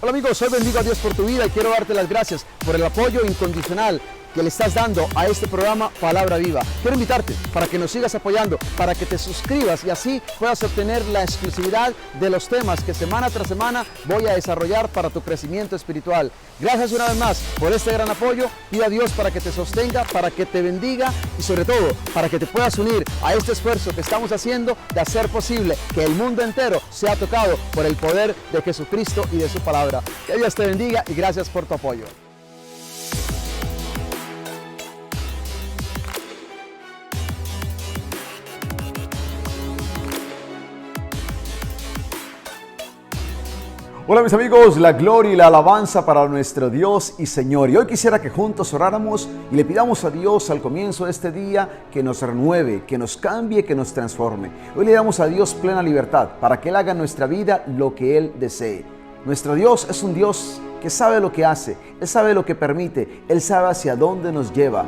Hola amigos, hoy bendigo a Dios por tu vida y quiero darte las gracias por el apoyo incondicional que le estás dando a este programa Palabra Viva. Quiero invitarte para que nos sigas apoyando, para que te suscribas y así puedas obtener la exclusividad de los temas que semana tras semana voy a desarrollar para tu crecimiento espiritual. Gracias una vez más por este gran apoyo. Pido a Dios para que te sostenga, para que te bendiga y sobre todo para que te puedas unir a este esfuerzo que estamos haciendo de hacer posible que el mundo entero sea tocado por el poder de Jesucristo y de su palabra. Que Dios te bendiga y gracias por tu apoyo. Hola mis amigos, la gloria y la alabanza para nuestro Dios y Señor. Y hoy quisiera que juntos oráramos y le pidamos a Dios al comienzo de este día que nos renueve, que nos cambie, que nos transforme. Hoy le damos a Dios plena libertad para que Él haga en nuestra vida lo que Él desee. Nuestro Dios es un Dios que sabe lo que hace, Él sabe lo que permite, Él sabe hacia dónde nos lleva.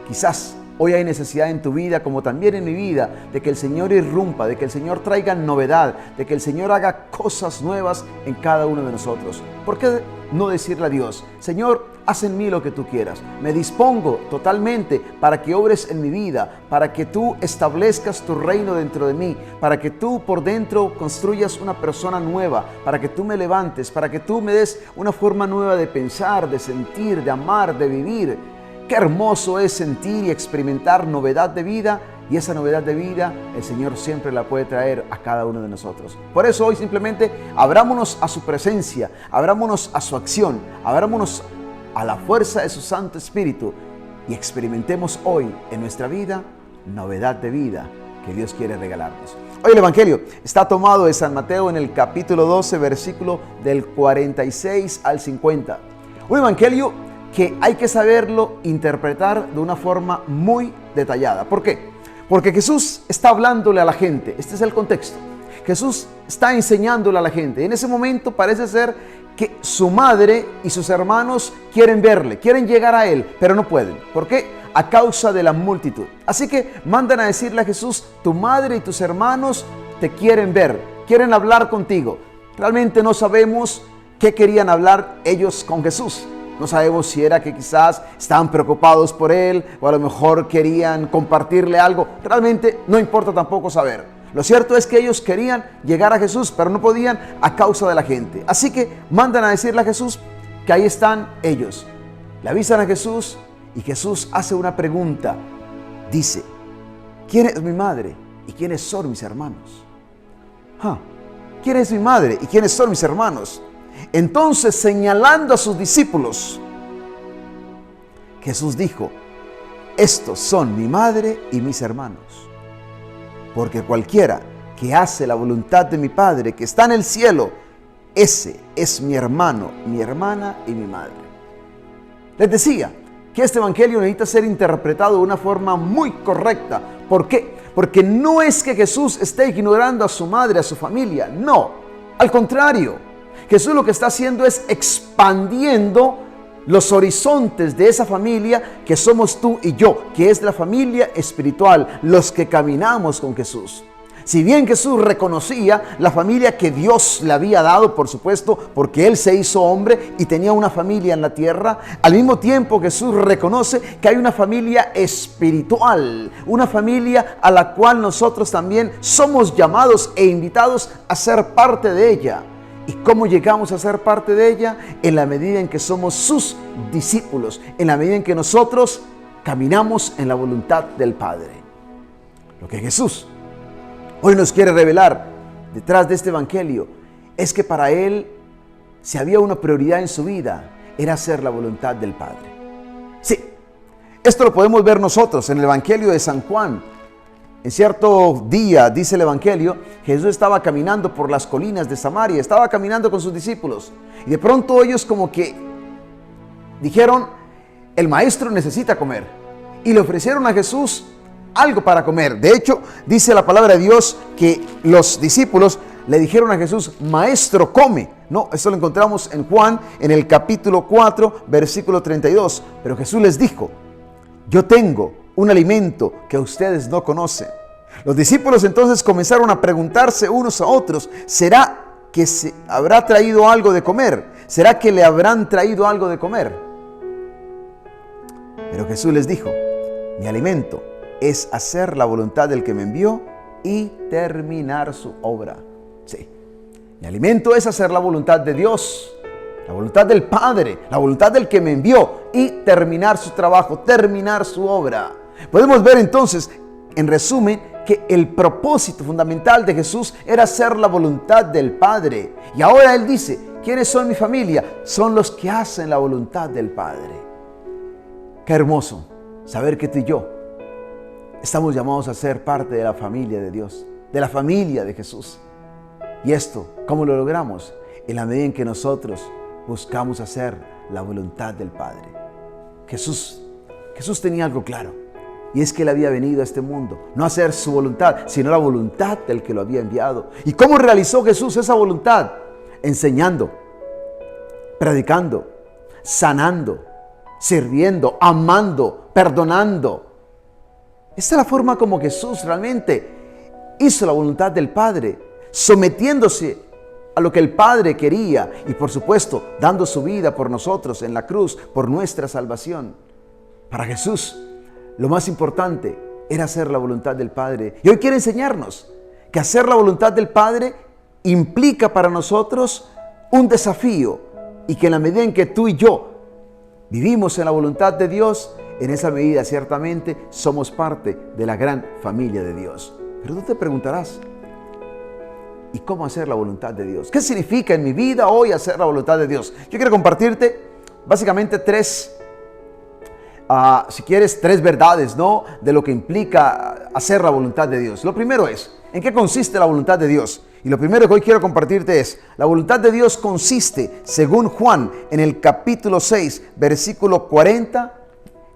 Quizás hoy hay necesidad en tu vida, como también en mi vida, de que el Señor irrumpa, de que el Señor traiga novedad, de que el Señor haga cosas nuevas en cada uno de nosotros. ¿Por qué no decirle a Dios, Señor, haz en mí lo que tú quieras? Me dispongo totalmente para que obres en mi vida, para que tú establezcas tu reino dentro de mí, para que tú por dentro construyas una persona nueva, para que tú me levantes, para que tú me des una forma nueva de pensar, de sentir, de amar, de vivir. Qué hermoso es sentir y experimentar novedad de vida, y esa novedad de vida el Señor siempre la puede traer a cada uno de nosotros. Por eso hoy simplemente abrámonos a su presencia, abrámonos a su acción, abrámonos a la fuerza de su Santo Espíritu y experimentemos hoy en nuestra vida novedad de vida que Dios quiere regalarnos. Hoy el Evangelio está tomado de San Mateo en el capítulo 12, versículo del 46 al 50. Un Evangelio que hay que saberlo interpretar de una forma muy detallada. ¿Por qué? Porque Jesús está hablándole a la gente. Este es el contexto. Jesús está enseñándole a la gente. En ese momento parece ser que su madre y sus hermanos quieren verle, quieren llegar a él, pero no pueden. ¿Por qué? A causa de la multitud. Así que mandan a decirle a Jesús, tu madre y tus hermanos te quieren ver, quieren hablar contigo. Realmente no sabemos qué querían hablar ellos con Jesús. No sabemos si era que quizás estaban preocupados por él o a lo mejor querían compartirle algo. Realmente no importa tampoco saber. Lo cierto es que ellos querían llegar a Jesús, pero no podían a causa de la gente. Así que mandan a decirle a Jesús que ahí están ellos. Le avisan a Jesús y Jesús hace una pregunta. Dice, ¿quién es mi madre y quiénes son mis hermanos? ¿Quién es mi madre y quiénes son mis hermanos? Entonces, señalando a sus discípulos, Jesús dijo, estos son mi madre y mis hermanos, porque cualquiera que hace la voluntad de mi Padre que está en el cielo, ese es mi hermano, mi hermana y mi madre. Les decía que este evangelio necesita ser interpretado de una forma muy correcta. ¿Por qué? Porque no es que Jesús esté ignorando a su madre, a su familia, no, al contrario. Jesús lo que está haciendo es expandiendo los horizontes de esa familia que somos tú y yo, que es la familia espiritual, los que caminamos con Jesús. Si bien Jesús reconocía la familia que Dios le había dado, por supuesto, porque Él se hizo hombre y tenía una familia en la tierra, al mismo tiempo Jesús reconoce que hay una familia espiritual, una familia a la cual nosotros también somos llamados e invitados a ser parte de ella. ¿Y cómo llegamos a ser parte de ella? En la medida en que somos sus discípulos, en la medida en que nosotros caminamos en la voluntad del Padre. Lo que Jesús hoy nos quiere revelar detrás de este evangelio es que para Él, si había una prioridad en su vida, era hacer la voluntad del Padre. Sí, esto lo podemos ver nosotros en el evangelio de San Juan. En cierto día, dice el evangelio, Jesús estaba caminando por las colinas de Samaria, estaba caminando con sus discípulos y de pronto ellos como que dijeron, el maestro necesita comer, y le ofrecieron a Jesús algo para comer. De hecho, dice la palabra de Dios que los discípulos le dijeron a Jesús, maestro, come. No, esto lo encontramos en Juan, en el capítulo 4, versículo 32. Pero Jesús les dijo, yo tengo un alimento que ustedes no conocen. Los discípulos entonces comenzaron a preguntarse unos a otros, ¿será que se habrá traído algo de comer? ¿Será que le habrán traído algo de comer? Pero Jesús les dijo: mi alimento es hacer la voluntad del que me envió y terminar su obra. Sí, mi alimento es hacer la voluntad de Dios, la voluntad del Padre, la voluntad del que me envió y terminar su trabajo, terminar su obra. Podemos ver entonces, en resumen, que el propósito fundamental de Jesús era hacer la voluntad del Padre. Y ahora Él dice: ¿quiénes son mi familia? Son los que hacen la voluntad del Padre. Qué hermoso saber que tú y yo estamos llamados a ser parte de la familia de Dios, de la familia de Jesús. Y esto, ¿cómo lo logramos? En la medida en que nosotros buscamos hacer la voluntad del Padre. Jesús tenía algo claro, y es que Él había venido a este mundo, no a hacer su voluntad, sino la voluntad del que lo había enviado. ¿Y cómo realizó Jesús esa voluntad? Enseñando, predicando, sanando, sirviendo, amando, perdonando. Esta es la forma como Jesús realmente hizo la voluntad del Padre, sometiéndose a lo que el Padre quería y, por supuesto, dando su vida por nosotros en la cruz, por nuestra salvación. Para Jesús, lo más importante era hacer la voluntad del Padre. Y hoy quiere enseñarnos que hacer la voluntad del Padre implica para nosotros un desafío, y que en la medida en que tú y yo vivimos en la voluntad de Dios, en esa medida ciertamente somos parte de la gran familia de Dios. Pero tú te preguntarás: ¿y cómo hacer la voluntad de Dios? ¿Qué significa en mi vida hoy hacer la voluntad de Dios? Yo quiero compartirte básicamente tres verdades, ¿no?, de lo que implica hacer la voluntad de Dios. Lo primero es: ¿en qué consiste la voluntad de Dios? Y lo primero que hoy quiero compartirte es: la voluntad de Dios consiste, según Juan, en el capítulo 6, versículo 40,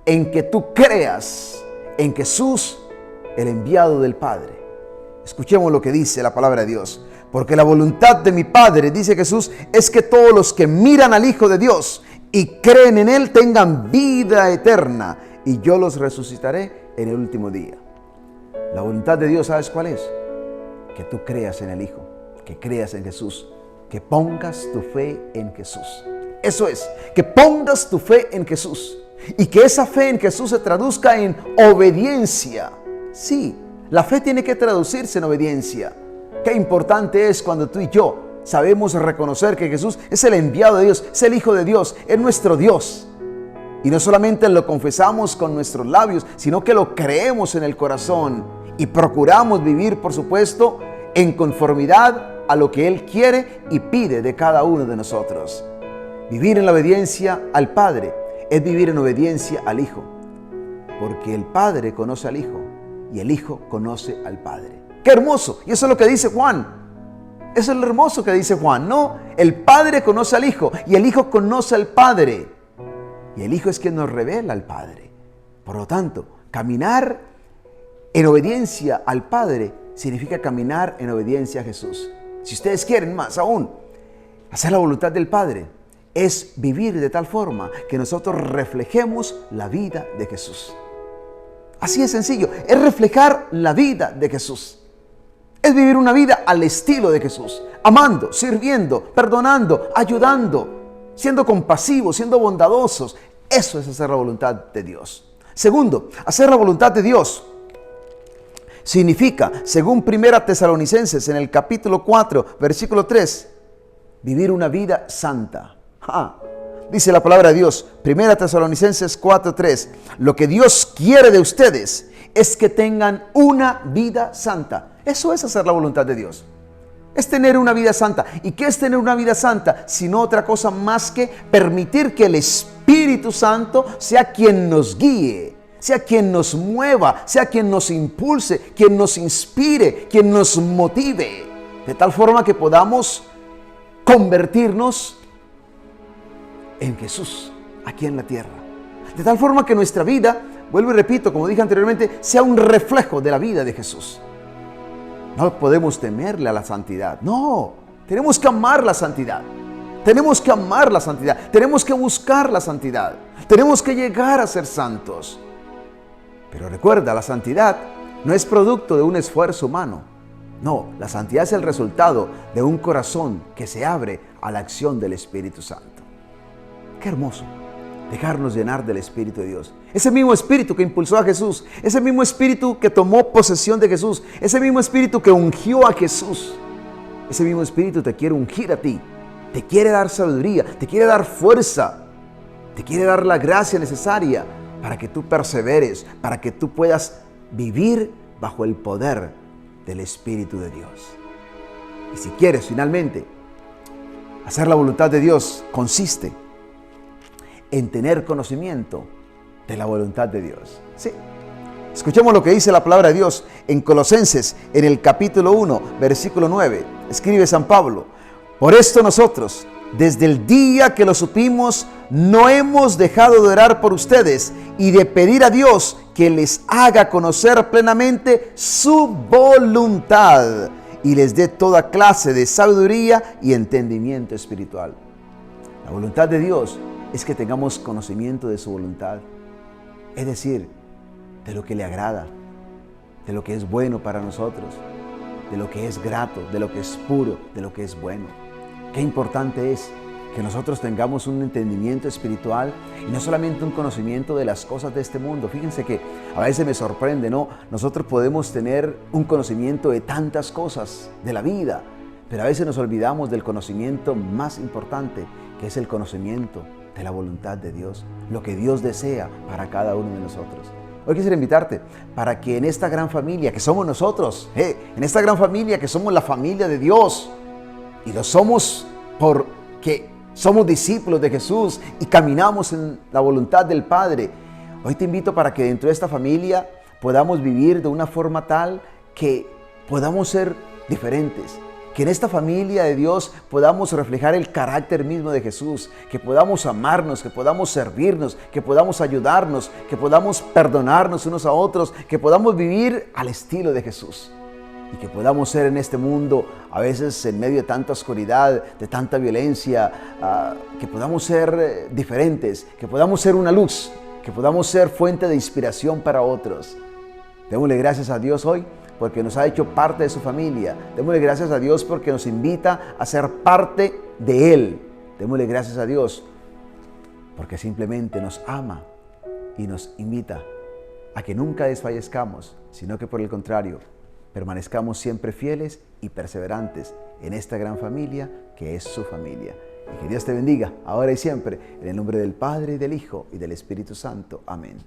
en que tú creas en Jesús, el enviado del Padre. Escuchemos lo que dice la palabra de Dios. Porque la voluntad de mi Padre, dice Jesús, es que todos los que miran al Hijo de Dios y creen en Él tengan vida eterna, y yo los resucitaré en el último día. La voluntad de Dios, ¿sabes cuál es? Que tú creas en el Hijo, que creas en Jesús, que pongas tu fe en Jesús. Eso es, que pongas tu fe en Jesús, y que esa fe en Jesús se traduzca en obediencia. Sí, la fe tiene que traducirse en obediencia. Qué importante es cuando tú y yo sabemos reconocer que Jesús es el enviado de Dios, es el Hijo de Dios, es nuestro Dios. Y no solamente lo confesamos con nuestros labios, sino que lo creemos en el corazón y procuramos vivir, por supuesto, en conformidad a lo que Él quiere y pide de cada uno de nosotros. Vivir en la obediencia al Padre es vivir en obediencia al Hijo, porque el Padre conoce al Hijo y el Hijo conoce al Padre. ¡Qué hermoso! Y eso es lo que dice Juan. Eso es lo hermoso que dice Juan, ¿no? El Padre conoce al Hijo y el Hijo conoce al Padre. Y el Hijo es quien nos revela al Padre. Por lo tanto, caminar en obediencia al Padre significa caminar en obediencia a Jesús. Si ustedes quieren más aún, hacer la voluntad del Padre es vivir de tal forma que nosotros reflejemos la vida de Jesús. Así de sencillo, es reflejar la vida de Jesús. Es vivir una vida al estilo de Jesús, amando, sirviendo, perdonando, ayudando, siendo compasivos, siendo bondadosos. Eso es hacer la voluntad de Dios. Segundo, hacer la voluntad de Dios significa, según 1 Tesalonicenses en el capítulo 4, versículo 3, vivir una vida santa. Dice la palabra de Dios, 1 Tesalonicenses 4:3, lo que Dios quiere de ustedes es que tengan una vida santa. Eso es hacer la voluntad de Dios. Es tener una vida santa. ¿Y qué es tener una vida santa? Sino otra cosa más que permitir que el Espíritu Santo sea quien nos guíe, sea quien nos mueva, sea quien nos impulse, quien nos inspire, quien nos motive, de tal forma que podamos convertirnos en Jesús aquí en la tierra. De tal forma que nuestra vida, vuelvo y repito, como dije anteriormente, sea un reflejo de la vida de Jesús. No podemos temerle a la santidad. No, tenemos que amar la santidad. Tenemos que amar la santidad. Tenemos que buscar la santidad. Tenemos que llegar a ser santos. Pero recuerda, la santidad no es producto de un esfuerzo humano. No, la santidad es el resultado de un corazón que se abre a la acción del Espíritu Santo. Qué hermoso dejarnos llenar del Espíritu de Dios. Ese mismo Espíritu que impulsó a Jesús, ese mismo Espíritu que tomó posesión de Jesús, ese mismo Espíritu que ungió a Jesús, ese mismo Espíritu te quiere ungir a ti, te quiere dar sabiduría, te quiere dar fuerza, te quiere dar la gracia necesaria para que tú perseveres, para que tú puedas vivir bajo el poder del Espíritu de Dios. Y si quieres finalmente hacer la voluntad de Dios, consiste en tener conocimiento de la voluntad de Dios. Sí. Escuchemos lo que dice la palabra de Dios en Colosenses, en el capítulo 1, versículo 9. Escribe San Pablo: por esto nosotros, desde el día que lo supimos, no hemos dejado de orar por ustedes y de pedir a Dios que les haga conocer plenamente su voluntad y les dé toda clase de sabiduría y entendimiento espiritual. La voluntad de Dios es que tengamos conocimiento de su voluntad, es decir, de lo que le agrada, de lo que es bueno para nosotros, de lo que es grato, de lo que es puro, de lo que es bueno. Qué importante es que nosotros tengamos un entendimiento espiritual y no solamente un conocimiento de las cosas de este mundo. Fíjense que a veces me sorprende, ¿no? Nosotros podemos tener un conocimiento de tantas cosas de la vida, pero a veces nos olvidamos del conocimiento más importante, que es el conocimiento de la voluntad de Dios, lo que Dios desea para cada uno de nosotros. Hoy quisiera invitarte para que en esta gran familia que somos nosotros, en esta gran familia que somos la familia de Dios, y lo somos porque somos discípulos de Jesús y caminamos en la voluntad del Padre. Hoy te invito para que dentro de esta familia podamos vivir de una forma tal que podamos ser diferentes. Que en esta familia de Dios podamos reflejar el carácter mismo de Jesús, que podamos amarnos, que podamos servirnos, que podamos ayudarnos, que podamos perdonarnos unos a otros, que podamos vivir al estilo de Jesús. Y que podamos ser en este mundo, a veces en medio de tanta oscuridad, de tanta violencia, que podamos ser diferentes, que podamos ser una luz, que podamos ser fuente de inspiración para otros. Démosle gracias a Dios hoy porque nos ha hecho parte de su familia. Démosle gracias a Dios porque nos invita a ser parte de Él. Démosle gracias a Dios porque simplemente nos ama y nos invita a que nunca desfallezcamos, sino que por el contrario, permanezcamos siempre fieles y perseverantes en esta gran familia que es su familia. Y que Dios te bendiga, ahora y siempre, en el nombre del Padre, y del Hijo, y del Espíritu Santo. Amén.